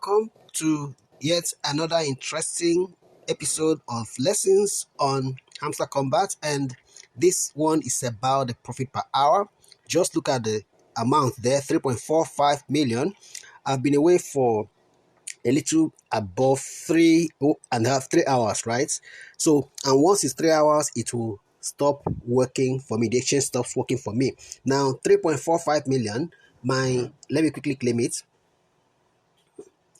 welcome to yet another interesting episode of lessons on Hamster Kombat, and this one is about the profit per hour. Just look at the amount there, 3.45 million. I've been away for a little above 3 hours, right? So, and once it's 3 hours, it will stop working for me. The exchange stops working for me. Now, 3.45 million, let me quickly claim it.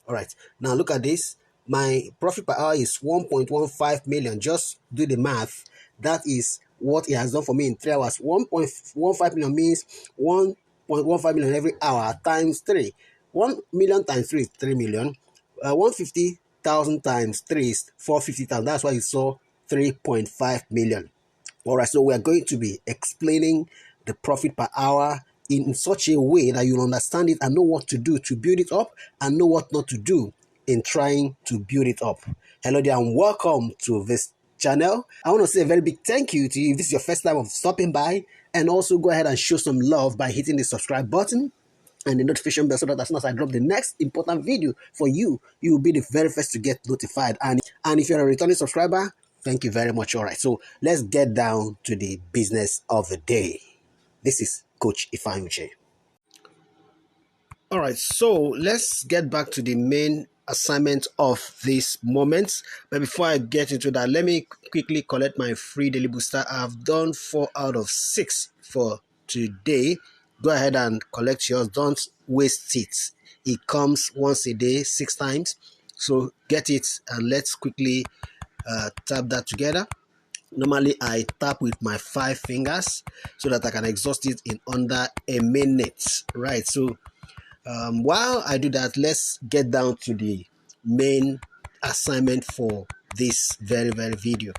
All right, now look at this. My profit per hour is 1.15 million. Just do the math. That is what it has done for me in 3 hours. 1.15 million means 1.15 million every hour times 3. 1 million times 3 is 3 million. 150,000 times 3 is 450,000. That's why you saw 3.5 million. All right, so we're going to be explaining the profit per hour in such a way that you'll understand it and know what to do to build it up and know what not to do in trying to build it up. Hello there and welcome to this channel. I want to say a very big thank you to you if this is your first time of stopping by, and also go ahead and show some love by hitting the subscribe button and the notification bell so that as soon as I drop the next important video for you, you will be the very first to get notified. And if you're a returning subscriber, thank you very much. All right, so let's get down to the business of the day. This is Coach Ifeanyuche. All right, so let's get back to the main assignment of this moment. But before I get into that, let me quickly collect my free daily booster. I've done 4 out of 6 for today. Go ahead and collect yours. Don't waste it. It comes once a day, 6 times. So get it and let's quickly tap that together. Normally I tap with my 5 fingers so that I can exhaust it in under a minute, right? So while I do that, let's get down to the main assignment for this very video.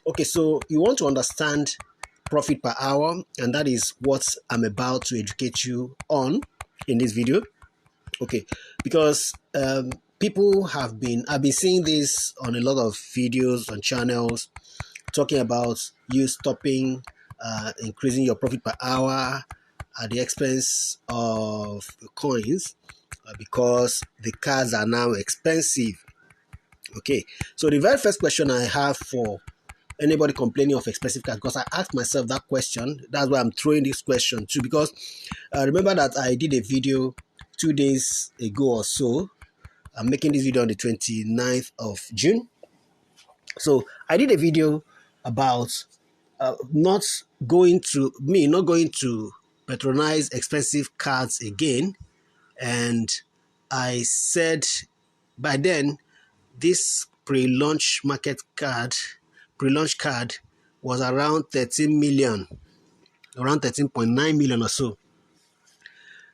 Okay, so you want to understand profit per hour, and that is what I'm about to educate you on in this video. Okay, because I've been seeing this on a lot of videos on channels talking about you stopping increasing your profit per hour at the expense of coins because the cards are now expensive. Okay, so the very first question I have for anybody complaining of expensive cards, because I asked myself that question, that's why I'm throwing this question too, because remember that I did a video 2 days ago or so. I'm making this video on the 29th of June. So I did a video about not going to patronize expensive cards again, and I said by then this pre-launch card was around 13 million, around 13.9 million or so.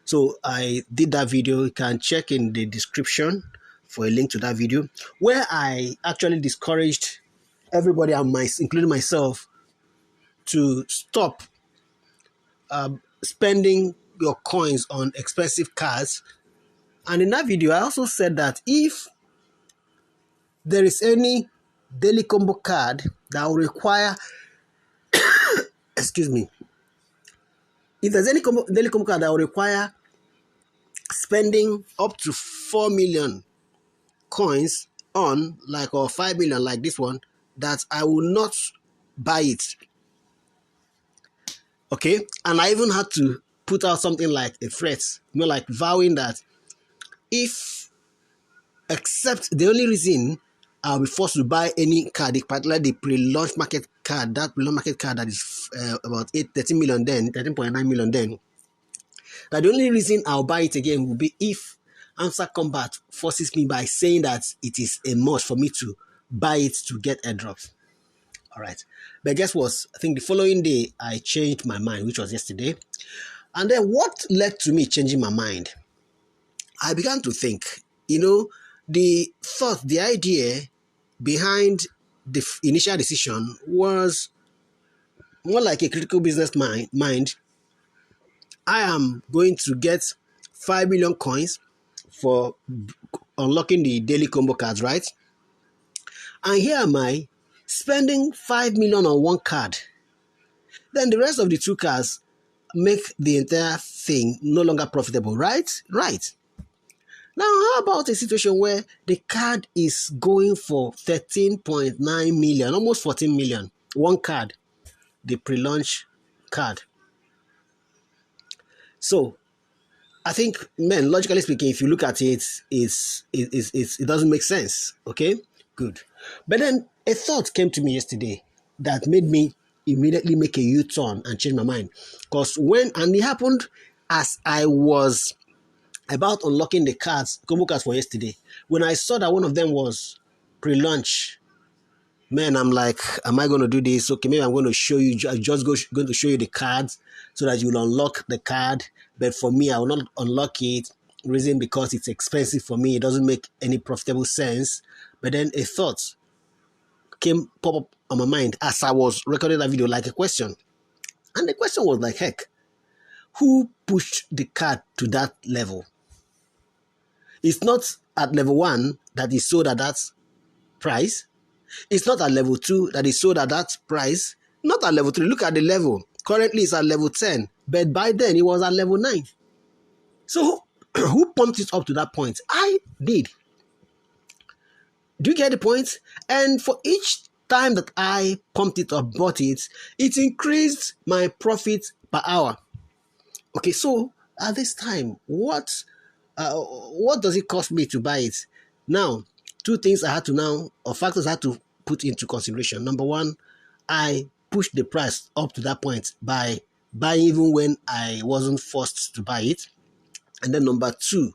So I did that video. You can check in the description for a link to that video, where I actually discouraged everybody, including myself, to stop spending your coins on expensive cards. And in that video, I also said that if there is any daily combo card that will require excuse me, if there's any daily combo card that will require spending up to 4 million coins on, like, or 5 million like this one, that I will not buy it. Okay, and I even had to put out something like a threat, like vowing that except the only reason I'll be forced to buy any card, particularly the pre-launch market card, that is about 13 million then, 13.9 million then, that the only reason I'll buy it again will be if Hamster Kombat forces me by saying that it is a must for me to buy it to get airdrops. All right, but guess what? I think the following day I changed my mind, which was yesterday. And then what led to me changing my mind? I began to think, the idea behind the initial decision was more like a critical business mind. I am going to get 5 million coins for unlocking the daily combo cards, right? And here am I spending 5 million on one card. Then the rest of the 2 cards make the entire thing no longer profitable, right? Right. Now, how about a situation where the card is going for 13.9 million, almost 14 million? One card, the pre-launch card. So I think, man, logically speaking, if you look at it, it doesn't make sense. Okay, good. But then a thought came to me yesterday that made me immediately make a U-turn and change my mind. Because and it happened as I was about unlocking the combo cards for yesterday. When I saw that one of them was pre-launch, man, I'm like, am I going to do this? Okay, maybe I'm going to show you, going to show you the cards so that you'll unlock the card. But for me, I will not unlock it. Reason because it's expensive for me. It doesn't make any profitable sense. But then a thought pop up on my mind as I was recording that video, like a question. And the question was like, heck, who pushed the card to that level? It's not at level 1 that is sold at that price. It's not at level 2 that is sold at that price. Not at level 3. Look at the level. Currently it's at level 10. But by then it was at level 9. So who pumped it up to that point? I did. Do you get the point? And for each time that I pumped it or bought it, it increased my profit per hour. Okay, so at this time, what does it cost me to buy it? Now, two things I had to or factors I had to put into consideration. Number one, I pushed the price up to that point by buying even when I wasn't forced to buy it. And then number two,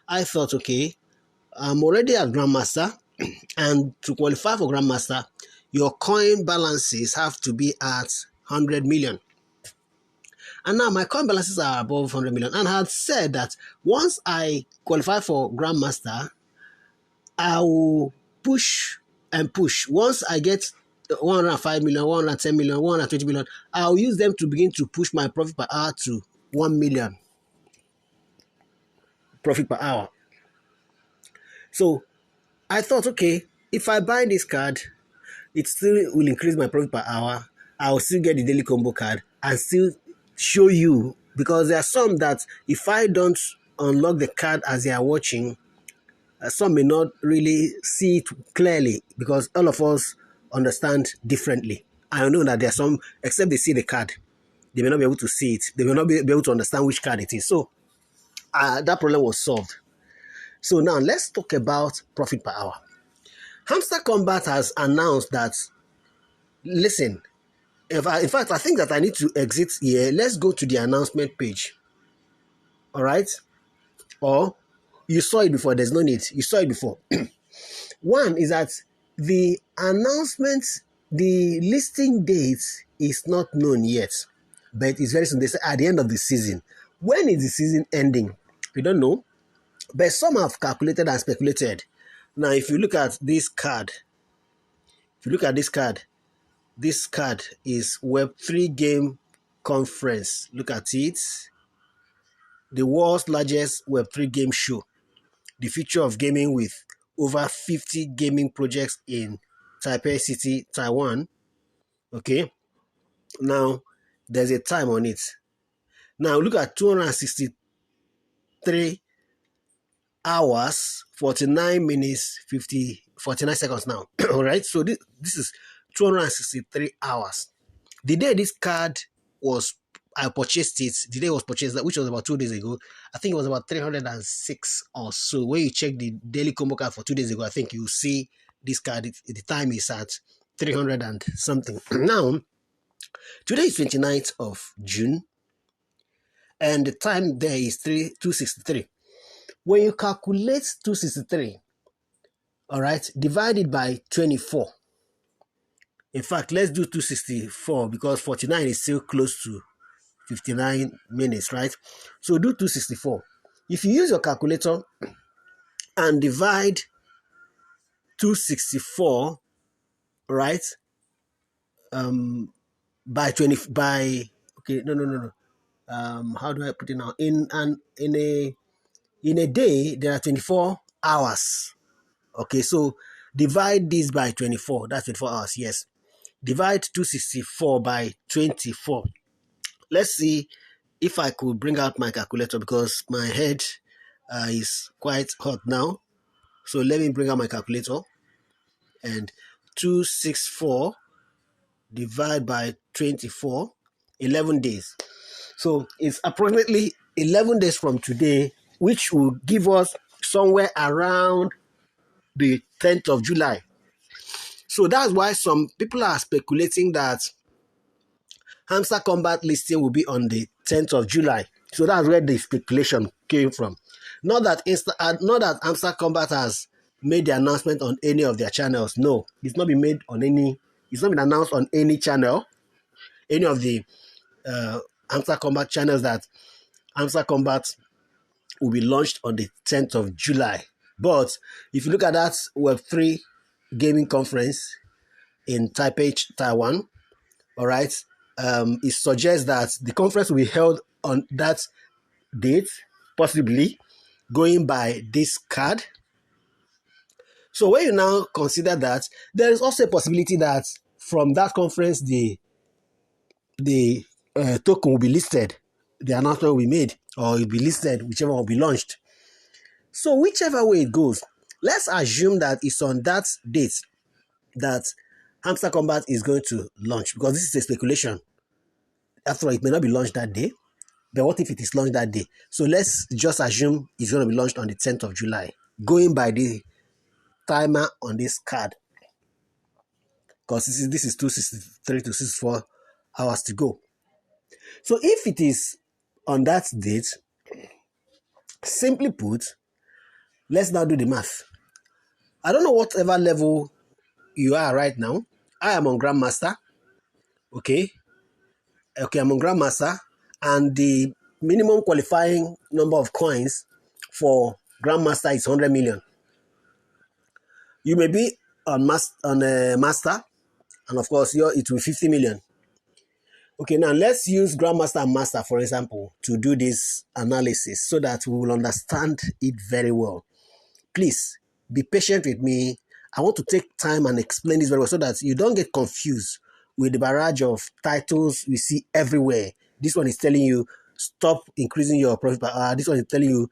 I thought, okay, I'm already a Grandmaster, and to qualify for Grandmaster, your coin balances have to be at 100 million. And now my coin balances are above 100 million. And I had said that once I qualify for Grandmaster, I will push and push. Once I get 105 million, 110 million, 120 million, I'll use them to begin to push my profit per hour to 1 million profit per hour. So I thought, okay, if I buy this card, it still will increase my profit per hour. I'll still get the daily combo card and still show you, because there are some that if I don't unlock the card as they are watching, some may not really see it clearly because all of us understand differently. I know that there are some, except they see the card, they may not be able to see it. They may not be able to understand which card it is. So that problem was solved. So now let's talk about profit per hour. Hamster Kombat has announced that, listen, in fact, I think that I need to exit here. Let's go to the announcement page. All right? Or you saw it before. There's no need. You saw it before. One is that the announcement, the listing date is not known yet, but it's very soon. They say at the end of the season. When is the season ending? We don't know. But some have calculated and speculated. Now, if you look at this card, this card is Web3 Game Conference. Look at it. The world's largest Web3 game show. The future of gaming with over 50 gaming projects in Taipei City, Taiwan. Okay. Now, there's a time on it. Now, look at 263 hours, 49 minutes, 49 seconds now. All right. So this is 263 hours. The day this card I purchased it, the day it was purchased, which was about 2 days ago, I think it was about 306 or so. When you check the daily combo card for 2 days ago, I think you see this card, the time is at 300 and something. Now, today is 29th of June, and the time there is 263. When you calculate 263, all right, divide it by 24. In fact, let's do 264 because 49 is still close to 59 minutes, right? So do 264. If you use your calculator and divide 264, right, by 20, okay, no. How do I put it now? In a day, there are 24 hours. Okay, so divide this by 24. That's 24 hours, yes. Divide 264 by 24. Let's see if I could bring out my calculator because my head is quite hot now. So let me bring out my calculator, and 264 divided by 24, 11 days. So it's approximately 11 days from today, which will give us somewhere around the 10th of July. So that's why some people are speculating that Hamster Kombat listing will be on the 10th of July. So that's where the speculation came from. Not that Hamster Kombat has made the announcement on any of their channels. No, it's not been made on any. It's not been announced on any channel, any of the Hamster Kombat channels, that Hamster Kombat will be launched on the 10th of July. But if you look at that Web3 gaming conference in Taipei, Taiwan, all right, it suggests that the conference will be held on that date, possibly going by this card. So when you now consider that, there is also a possibility that from that conference, the token will be listed, the announcement will be made, or it will be listed, whichever will be launched. So whichever way it goes, let's assume that it's on that date that Hamster Kombat is going to launch, because this is a speculation. After all, it may not be launched that day, but what if it is launched that day? So let's just assume it's going to be launched on the 10th of July, going by the timer on this card, because this is 263 to 64 hours to go. So if it is on that date, simply put, let's now do the math. I don't know whatever level you are right now. I am on Grandmaster. Okay, I'm on Grandmaster, and the minimum qualifying number of coins for Grandmaster is 100 million. You may be on Master, and of course, it will be 50 million. Okay, now let's use Grandmaster and Master, for example, to do this analysis so that we will understand it very well. Please be patient with me. I want to take time and explain this very well so that you don't get confused with the barrage of titles we see everywhere. This one is telling you, stop increasing your profit per hour. This one is telling you,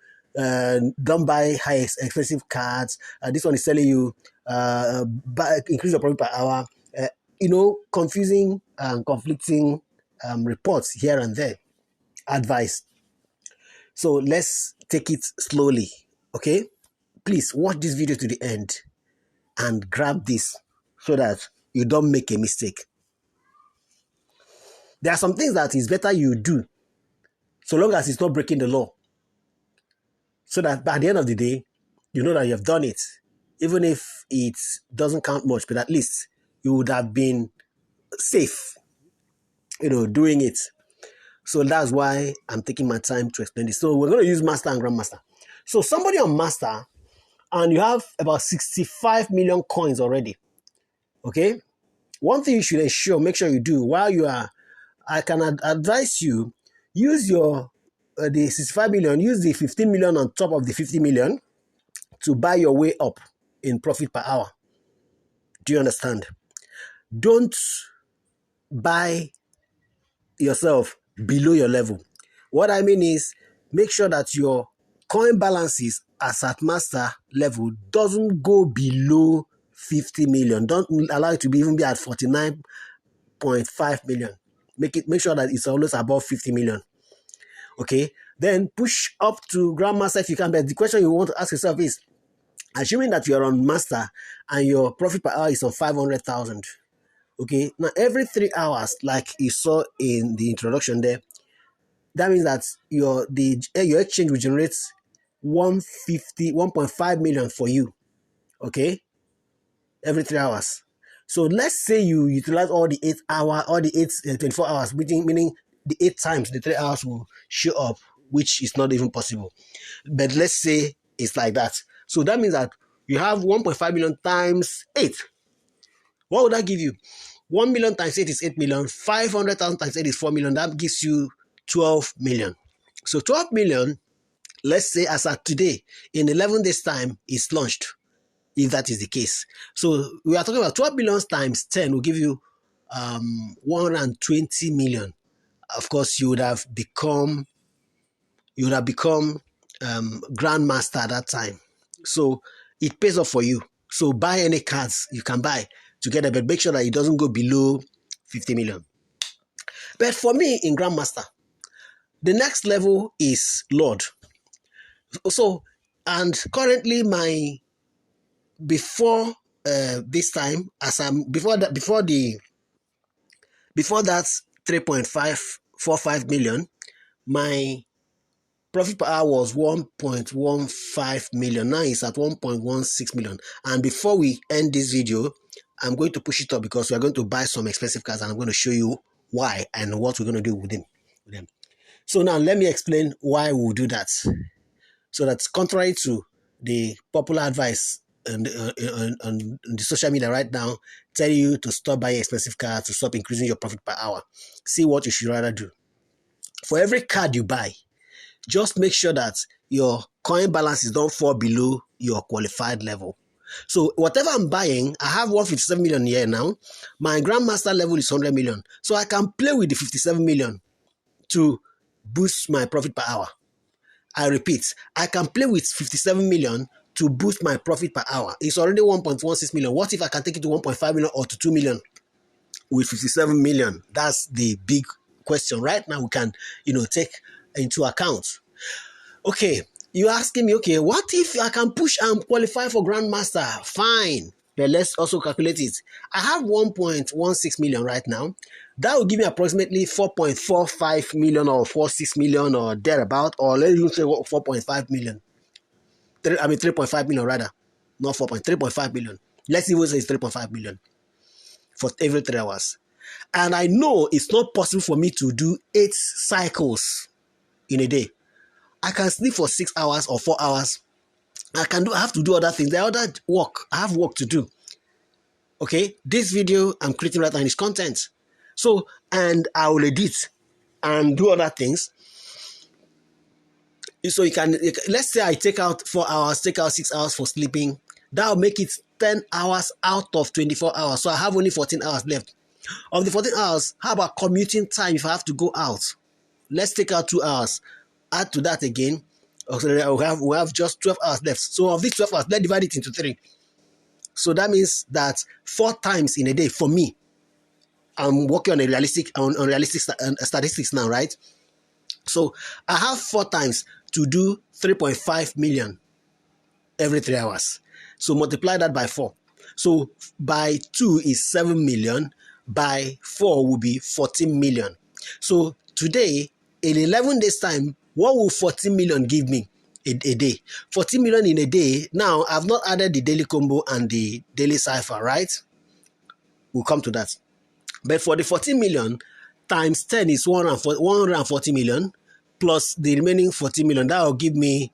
don't buy high expensive cards. This one is telling you, increase your profit per hour. Confusing and conflicting reports here and there. Advice. So let's take it slowly, okay? Please watch this video to the end and grab this so that you don't make a mistake. There are some things that is better you do, so long as it's not breaking the law, so that by the end of the day, you know that you have done it. Even if it doesn't count much, but at least you would have been safe, doing it. So that's why I'm taking my time to explain this. So we're going to use Master and Grandmaster. So somebody on Master, and you have about 65 million coins already, okay? One thing you should make sure you do while you are, I can advise you, use the 65 million, use the 15 million on top of the 50 million to buy your way up in profit per hour. Do you understand? Don't buy yourself below your level. What I mean is, make sure that your coin balances as at Master level doesn't go below 50 million. Don't allow it to even be at 49.5 million. Make sure that it's always above 50 million. Okay, then push up to Grandmaster if you can. But the question you want to ask yourself is, assuming that you're on Master and your profit per hour is on 500,000. Okay, now every 3 hours, like you saw in the introduction there, that means that your exchange will generate 1.5 million for you. Okay, every 3 hours. So let's say you utilize all the 24 hours, meaning the 8 times the 3 hours will show up, which is not even possible. But let's say it's like that. So that means that you have 1.5 million times 8. What would that give you? 1 million times 8 is 8 million. 500,000 times 8 is 4 million. That gives you 12 million. So 12 million, let's say as at today, in 11 days' time, is launched, if that is the case. So we are talking about 12 million times 10 will give you 120 million. Of course, you would have become grandmaster at that time. So it pays off for you. So buy any cards you can buy together, but make sure that it doesn't go below 50 million. But for me in grandmaster, the next level is Lord. So, and currently my before this time, as I'm before that 3.545 million, my profit per hour was 1.15 million. Now it's at 1.16 million. And before we end this video, I'm going to push it up because we're going to buy some expensive cars, and I'm going to show you why and what we're going to do with them. So now let me explain why we'll do that. So that's contrary to the popular advice on the social media right now, telling you to stop buying expensive cars, to stop increasing your profit per hour. See what you should rather do. For every card you buy, just make sure that your coin balances don't fall below your qualified level. So whatever I'm buying, I have 157 million here now. My grandmaster level is 100 million. So I can play with the 57 million to boost my profit per hour. I repeat, I can play with 57 million to boost my profit per hour. It's already 1.16 million. What if I can take it to 1.5 million or to 2 million with 57 million? That's the big question right now we can, take into account. Okay, you're asking me, okay, what if I can push and qualify for grandmaster? Fine, but let's also calculate it. I have 1.16 million right now. That will give me approximately 4.45 million or 46 million or thereabout, or let's even say 4.5 million. 3.5 million rather, not 3.5 million. Let's even say it's 3.5 million for every 3 hours. And I know it's not possible for me to do 8 cycles in a day. I can sleep for 6 hours or 4 hours. I have to do other things. There are other work. I have work to do. Okay, this video I'm creating right now is content. So, and I will edit and do other things. So let's say I take out 4 hours, take out 6 hours for sleeping. That will make it 10 hours out of 24 hours. So I have only 14 hours left. Of the 14 hours, how about commuting time if I have to go out? Let's take out 2 hours. Add to that again. So we have just 12 hours left. So of these 12 hours, let's divide it into 3. So that means that 4 times in a day for me. I'm working on realistic statistics now, right? So I have 4 times to do 3.5 million every 3 hours. So multiply that by 4. So by 2 is 7 million. By 4 will be 14 million. So today, in 11 days time, what will 14 million give me a day? 14 million in a day. Now, I've not added the daily combo and the daily cipher, right? We'll come to that. But for the 14 million, times 10 is 140 million, plus the remaining 14 million. That will give me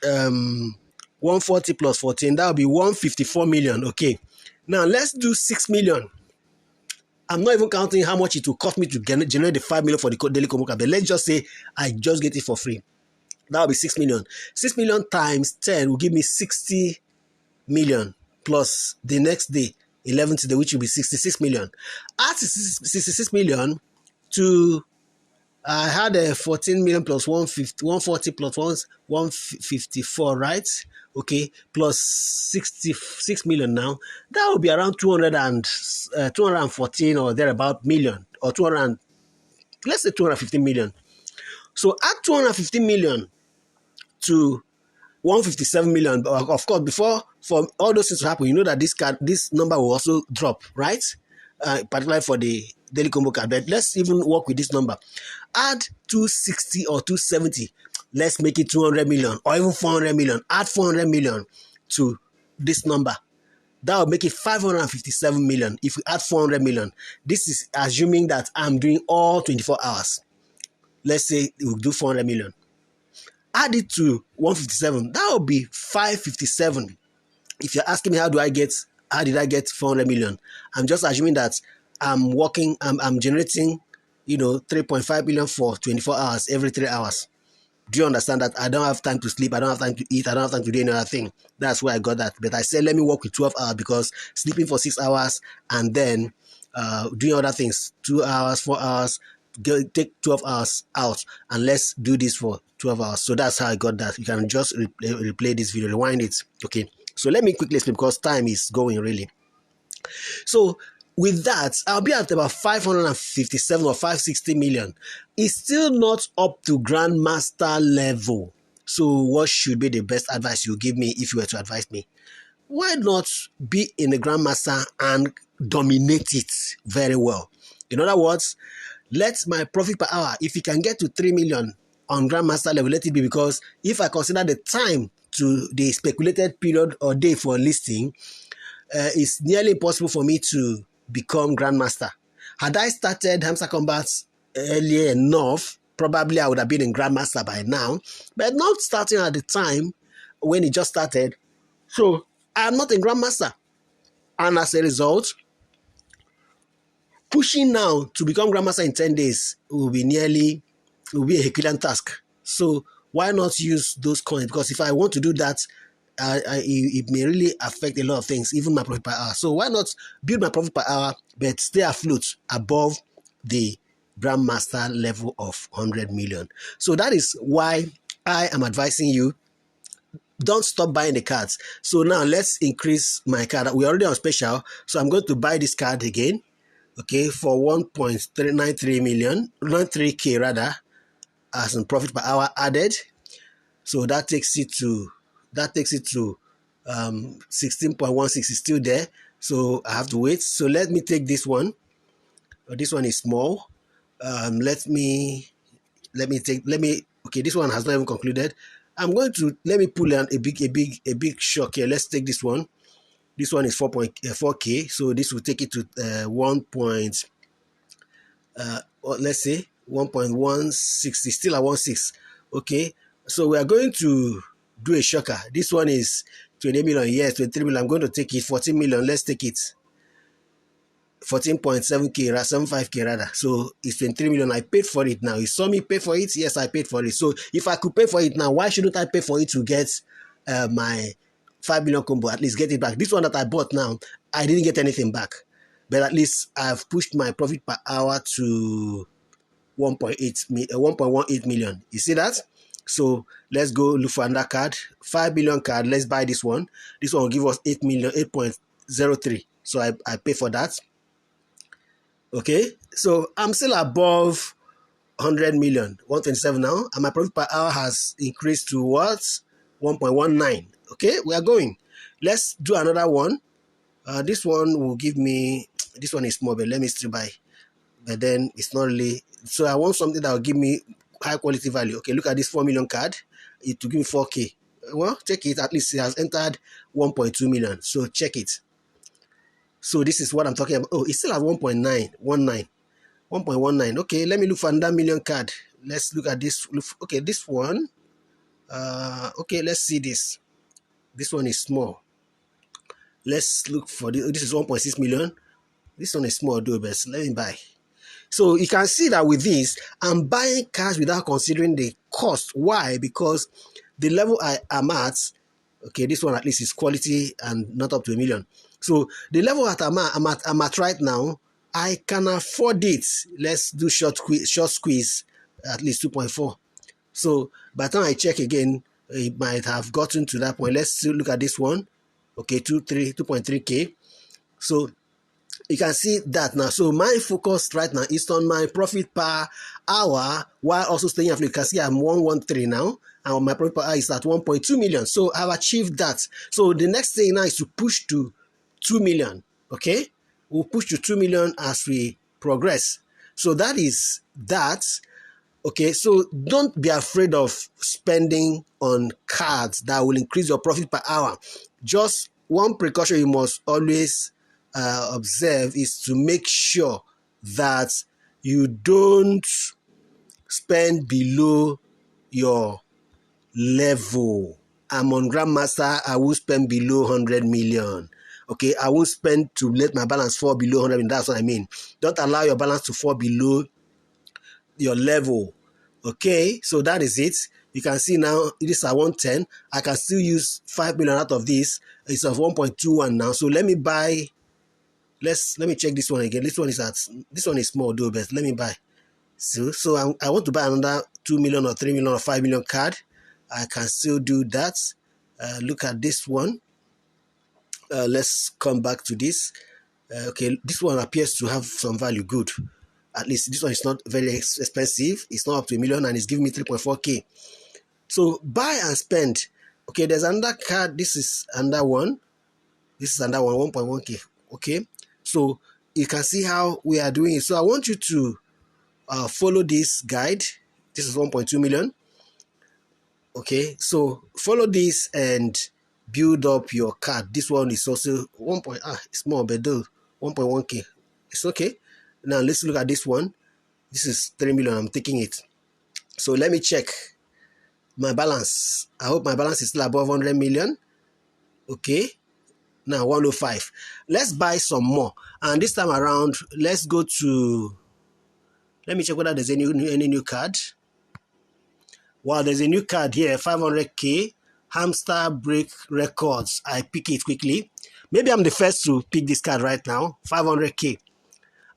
140 plus 14. That will be 154 million. Okay. Now, let's do 6 million. I'm not even counting how much it will cost me to generate the 5 million for the daily combo card. But let's just say I just get it for free. That will be 6 million. 6 million times 10 will give me 60 million plus the next day, 11th day, which will be 66 million. Add 66 million to, I had a 14 million plus 140 plus 154, right? Okay, plus 66 million now. That will be around 214 or thereabout million, or 200, let's say 250 million. So add 250 million to 157 million. Of course, for all those things to happen, you know that this number will also drop, right? Particularly for the daily combo card. But let's even work with this number. Add 260 or 270. Let's make it 200 million or even 400 million. Add 400 million to this number. That will make it 557 million. If we add 400 million, this is assuming that I'm doing all 24 hours. Let's say we'll do 400 million. Add it to 157. That will be 557. If you're asking me how did I get 400 million? I'm just assuming that I'm generating, 3.5 million for 24 hours every 3 hours. Do you understand that? I don't have time to sleep. I don't have time to eat. I don't have time to do any other thing. That's where I got that. But I said, let me work with 12 hours because sleeping for 6 hours and then doing other things, 2 hours, 4 hours, take 12 hours out and let's do this for 12 hours. So that's how I got that. You can just replay this video, rewind it. Okay, so let me quickly explain because time is going really. So with that, I'll be at about 557 or 560 million. It's still not up to grandmaster level. So what should be the best advice you give me if you were to advise me? Why not be in the grandmaster and dominate it very well? In other words, let my profit per hour, if you can get to 3 million on grandmaster level, let it be, because if I consider the time to the speculated period or day for listing, it's nearly impossible for me to become grandmaster. Had I started Hamster Kombat earlier enough, probably I would have been in grandmaster by now, but not starting at the time when it just started. So I'm not in grandmaster, and as a result, pushing now to become grandmaster in 10 days will be a Herculean task. So why not use those coins? Because if I want to do that, it may really affect a lot of things, even my profit per hour. So why not build my profit per hour, but stay afloat above the grandmaster level of 100 million. So that is why I am advising you, don't stop buying the cards. So now let's increase my card. We're already on special, so I'm going to buy this card again, okay, for 1.393 million, 93k rather, as in profit per hour added. So that takes it to 16.16 is still there. So I have to wait. So let me take this one. This one is small. Okay, this one has not even concluded. Let me pull a big shock here. Let's take this one. This one is 4.4k. So this will take it to let's say 1.16, still at 1.6. Okay, so we are going to do a shocker. This one is 20 million. Yes, 23 million. I'm going to take it. 14 million. Let's take it. 14.7k, 75k rather. So it's 23 million. I paid for it now. You saw me pay for it? Yes, I paid for it. So if I could pay for it now, why shouldn't I pay for it to get my 5 million combo? At least get it back. This one that I bought now, I didn't get anything back. But at least I've pushed my profit per hour to 1.18 million. You see that? So let's go look for another card. 5 million card. Let's buy this one. This one will give us 8 million, 8.03. So I pay for that. Okay, so I'm still above 100 million, 127 now, and my profit per hour has increased to what? 1.19. Okay, we are going. Let's do another one. This one will give me, this one is small, but let me still buy. But then it's not really, so I want something that will give me high quality value. Okay, look at this 4 million card. It will give me 4k. Well, check it. At least it has entered 1.2 million. So check it. So this is what I'm talking about. Oh, it's still at 1.19. Okay, let me look for another million card. Let's look at this. Okay, this one. Okay, let's see this. This one is small. Let's look for this. This is 1.6 million. This one is small though, but let me buy. So you can see that with this, I'm buying cash without considering the cost. Why? Because the level I am at, okay, this one at least is quality and not up to 1 million. So the level that I'm at right now, I can afford it. Let's do short squeeze, at least 2.4. So by the time I check again, it might have gotten to that point. Let's look at this one. Okay, 2.3k. So you can see that now. So my focus right now is on my profit per hour while also staying afloat. You can see I'm 113 now, and my profit per hour is at 1.2 million. So I've achieved that. So the next thing now is to push to 2 million. Okay, we'll push to 2 million as we progress. So that is that. Okay, so don't be afraid of spending on cards that will increase your profit per hour. Just one precaution you must always observe is to make sure that you don't spend below your level. I'm on Grandmaster. I will spend below 100 million. Okay, I won't spend to let my balance fall below 100 million. That's what I mean. Don't allow your balance to fall below your level. Okay, so that is it. You can see now this is at 110. I can still use 5 million out of this. It's of 1.21 now. So let me buy. Let me check this one again. This one is small though, but let me buy So I want to buy another 2 million or 3 million or 5 million card. I can still do that. Look at this one. Let's come back to this. Okay, this one appears to have some value. Good. At least this one is not very expensive. It's not up to a million and it's giving me 3.4k. So buy and spend. Okay, there's another card. This is another one. This is another one, 1.1k. Okay, so you can see how we are doing it. So I want you to follow this guide. This is 1.2 million. Okay, so follow this and build up your card. This one is also it's more, but though 1.1k. It's okay. Now let's look at this one. This is 3 million. I'm taking it. So let me check my balance. I hope my balance is still above 100 million. Okay, now 105. Let's buy some more, and this time around let's go to, let me check whether there's any new card. Wow, there's a new card here, 500k, Hamster Break Records. I pick it quickly. Maybe I'm the first to pick this card right now, 500k.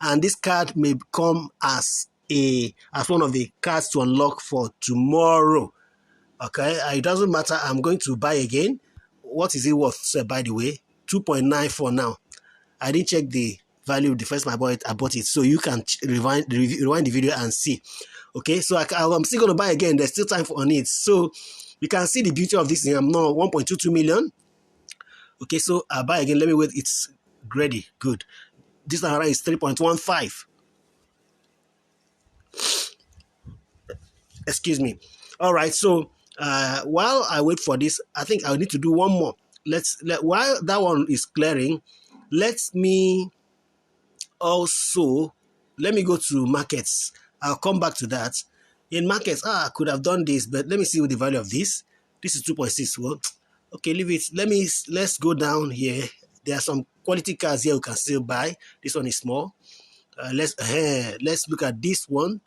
And this card may come as one of the cards to unlock for tomorrow. Okay, it doesn't matter. I'm going to buy again. What is it worth, by the way? 2.9 for now. I didn't check the value the first time I bought it, so you can rewind the video and see. Okay, so I'm still going to buy again. There's still time on it. So you can see the beauty of this thing. I'm now 1.22 million. Okay, so I'll buy again. Let me wait. It's ready. Good. This time around is 3.15. Excuse me. All right, so while I wait for this, I think I need to do one more. While that one is clearing, let me go to markets. I'll come back to that. In markets, I could have done this, but let me see what the value of this. This is 2.6. Well, okay, leave it. Let's go down here. There are some quality cards here we can still buy. This one is small. Let's look at this one.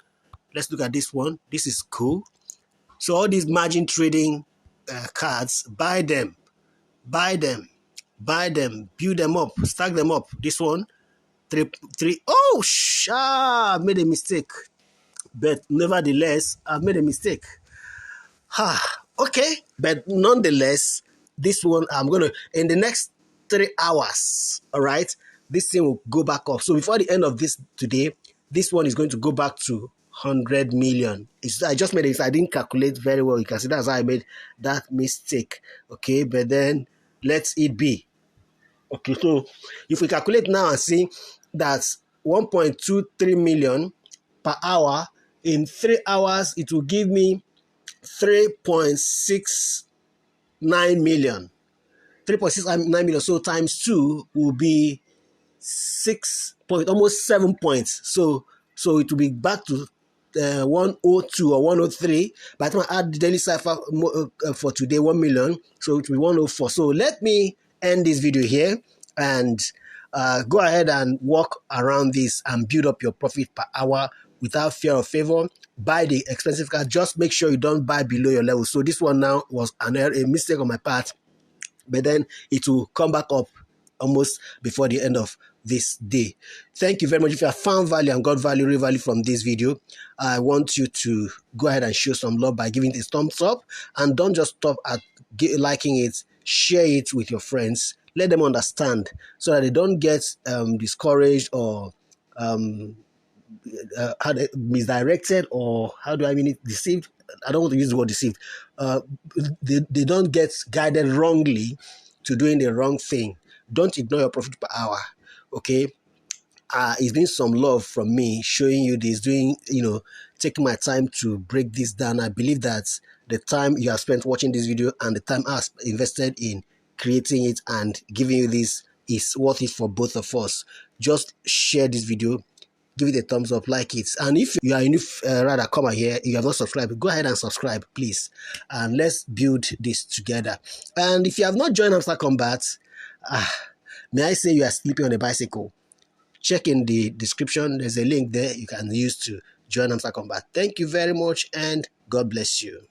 Let's look at this one. This is cool. So all these margin trading cards, buy them, build them up, stack them up. This one, three. Oh, I've made a mistake. But nevertheless, I've made a mistake. Okay, but nonetheless, this one I'm gonna, in the next 3 hours, all right, this thing will go back up. So before the end of this today, this one is going to go back to 100 million. I just made it. I didn't calculate very well. You can see that's how I made that mistake. Okay, but then let it be. Okay, so if we calculate now and see that's 1.23 million per hour, in 3 hours it will give me 3.69 million. 3.69 million. So times 2 will be almost 7 points. So it will be back to 102 or 103. By the time I add the daily cipher for today, 1 million, so it will be 104. So let me end this video here and go ahead and walk around this and build up your profit per hour without fear or favor. Buy the expensive card. Just make sure you don't buy below your level. So this one now was a mistake on my part, but then it will come back up almost before the end of this day. Thank you very much. If you have found value and got real value from this video, I want you to go ahead and show some love by giving it a thumbs up, and don't just stop at liking it. Share it with your friends. Let them understand so that they don't get discouraged or misdirected, or how do I mean it, deceived. I don't want to use the word deceived. They don't get guided wrongly to doing the wrong thing. Don't ignore your profit per hour. Okay, it's been some love from me showing you this, taking my time to break this down. I believe that the time you have spent watching this video and the time I've invested in creating it and giving you this is worth it for both of us. Just share this video, give it a thumbs up, like it, and if you are a new comer here, you have not subscribed, go ahead and subscribe, please, and let's build this together. And if you have not joined Hamster Kombat, may I say you are sleeping on a bicycle? Check in the description. There's a link there you can use to join Hamster Kombat. Thank you very much, and God bless you.